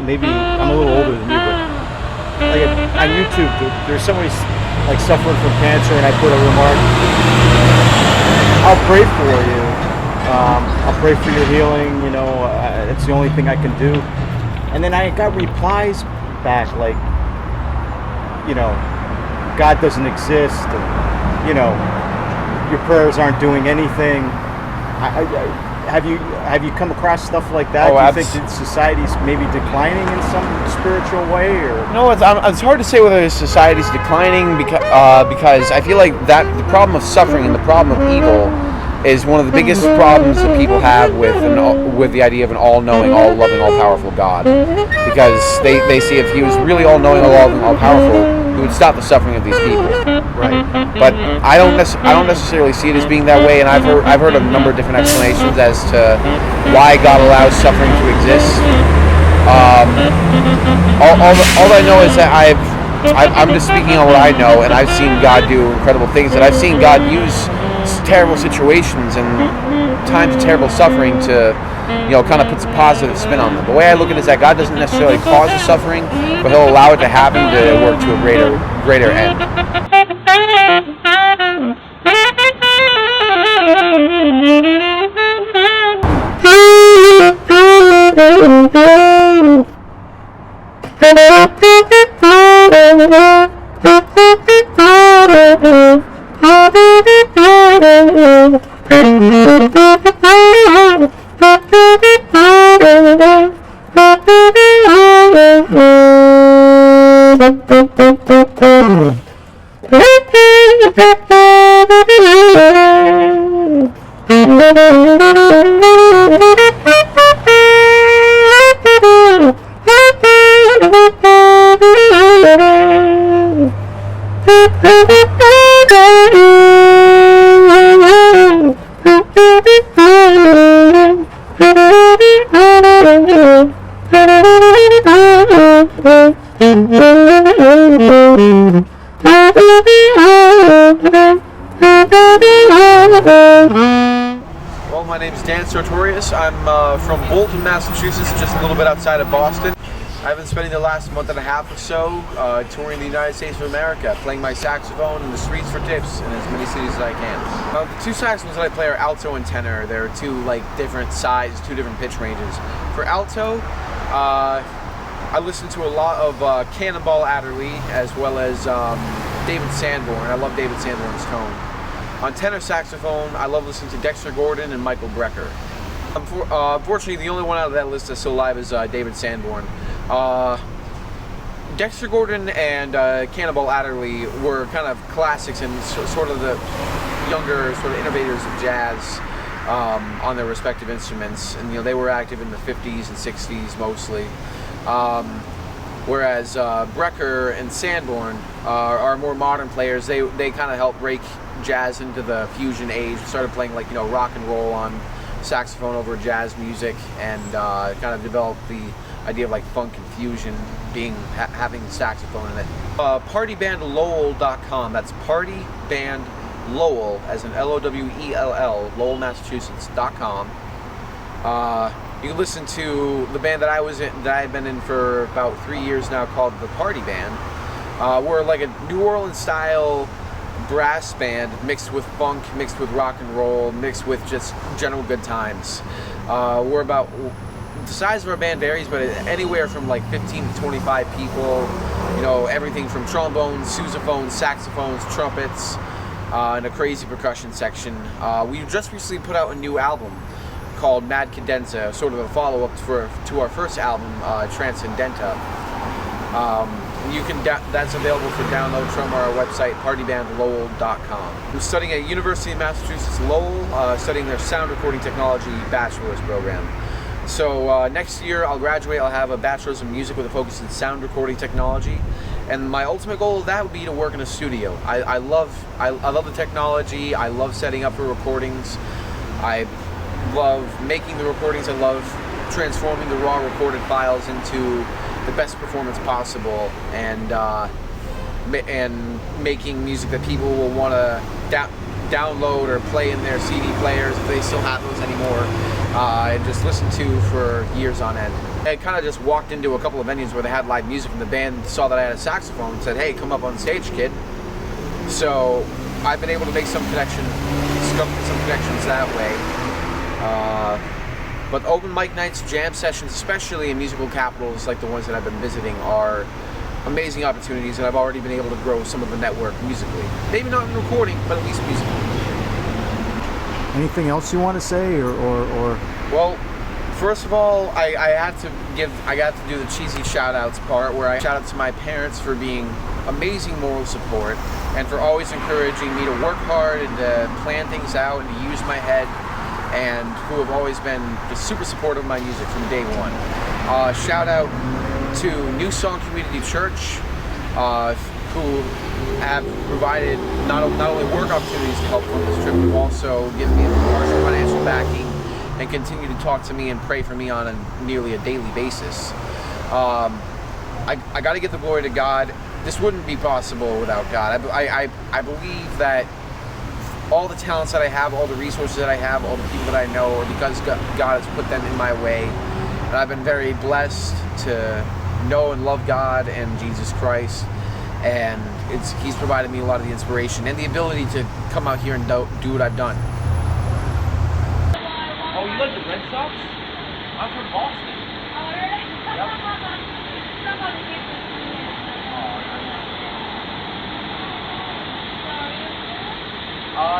maybe I'm a little older than you, but like on YouTube, there's somebody like suffering from cancer, and I put a remark, I'll pray for you. I'll pray for your healing. It's the only thing I can do. And then I got replies back like, God doesn't exist. And, your prayers aren't doing anything. Have you come across stuff like that? Do you think that society's maybe declining in some spiritual way, or no? It's hard to say whether society's declining because I feel like that the problem of suffering and the problem of evil is one of the biggest problems that people have with the idea of an all-knowing, all-loving, all-powerful God. Because they see if he was really all-knowing, all-loving, all-powerful, he would stop the suffering of these people. right? But I don't necessarily see it as being that way, and I've heard a number of different explanations as to why God allows suffering to exist. All I know is that I'm just speaking on what I know, and I've seen God do incredible things, and I've seen God use terrible situations and times of terrible suffering to, kind of puts a positive spin on them. The way I look at it is that God doesn't necessarily cause the suffering, but He'll allow it to happen to work to a greater end. Well, my name is Sartorius. I'm from Bolton, Massachusetts, just a little bit outside of Boston. I've been spending the last month and a half or so touring the United States of America, playing my saxophone in the streets for tips in as many cities as I can. The two saxophones that I play are alto and tenor. They're two different sizes, two different pitch ranges. For alto, I listen to a lot of Cannonball Adderley as well as David Sanborn. I love David Sanborn's tone. On tenor saxophone, I love listening to Dexter Gordon and Michael Brecker. Unfortunately, the only one out of that list that's still alive is David Sanborn. Dexter Gordon and Cannonball Adderley were kind of classics and sort of the younger sort of innovators of jazz on their respective instruments, and they were active in the 50s and 60s mostly. Whereas Brecker and Sanborn are more modern players. They kind of helped break jazz into the fusion age. Started playing rock and roll on saxophone over jazz music, and kind of developed the idea of funk and fusion having saxophone in it. Partybandlowell.com. That's partybandlowell, as in Lowell, Lowell, Massachusetts.com. You can listen to the band that I've been in for about 3 years now, called the Party Band. We're like a New Orleans style brass band mixed with funk, mixed with rock and roll, mixed with just general good times. We're about, the size of our band varies, but anywhere from 15 to 25 people. Everything from trombones, sousaphones, saxophones, trumpets, and a crazy percussion section. We just recently put out a new album called Mad Cadenza, sort of a follow-up to our first album, Transcendenta. That's available for download from our website, partybandlowell.com. I'm studying at University of Massachusetts Lowell, studying their sound recording technology bachelor's program. So next year I'll graduate. I'll have a bachelor's in music with a focus in sound recording technology, and my ultimate goal of that would be to work in a studio. I love the technology. I love setting up for recordings. I love making the recordings. I love transforming the raw recorded files into the best performance possible, and making music that people will want to download or play in their CD players if they still have those anymore, and just listen to for years on end. I kind of just walked into a couple of venues where they had live music, and the band saw that I had a saxophone and said, "Hey, come up on stage, kid." So I've been able to make some connections that way. But open mic nights, jam sessions, especially in musical capitals like the ones that I've been visiting, are amazing opportunities, and I've already been able to grow some of the network musically. Maybe not in recording, but at least musically. Anything else you want to say, or? Well, first of all, I got to do the cheesy shout outs part, where I shout out to my parents for being amazing moral support and for always encouraging me to work hard and to plan things out and to use my head, and who have always been just super supportive of my music from day one. Shout out to New Song Community Church, who have provided not only work opportunities to help fund this trip, but also given me partial financial backing and continue to talk to me and pray for me on nearly a daily basis. I got to give the glory to God. This wouldn't be possible without God. I believe that all the talents that I have, all the resources that I have, all the people that I know are because God has put them in my way. And I've been very blessed to know and love God and Jesus Christ. And He's provided me a lot of the inspiration and the ability to come out here and do what I've done. Oh, you like the Red Sox? I'm from Boston. Oh, really? Yep.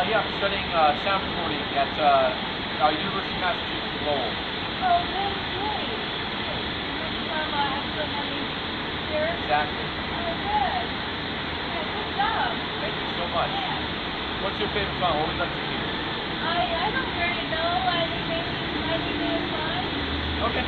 Yeah, I'm studying sound recording at University of Massachusetts Lowell. Oh, really great. From Absolutely here? Exactly. Oh, good. Yeah, good job. Thank you so much. Yeah. What's your favorite song? What would you like to hear? I don't really know. I think maybe is fine. Okay.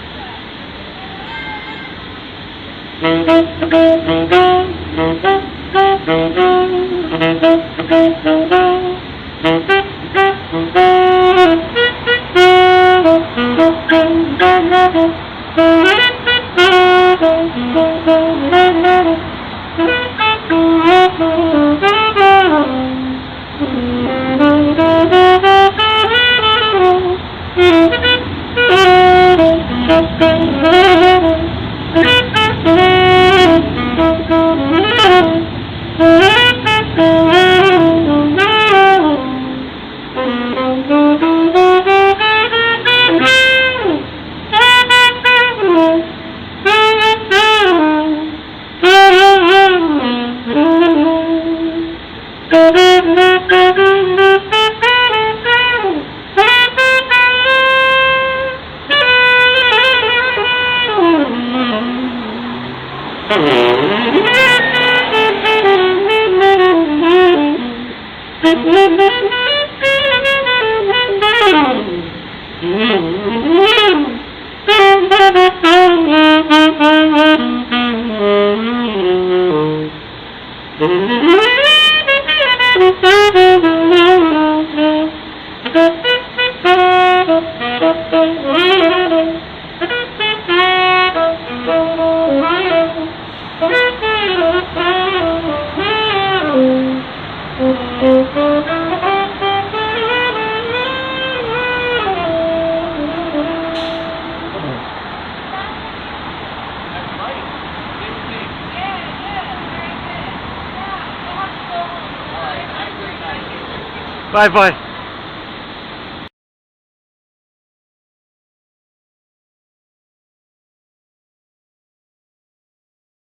Bye bye.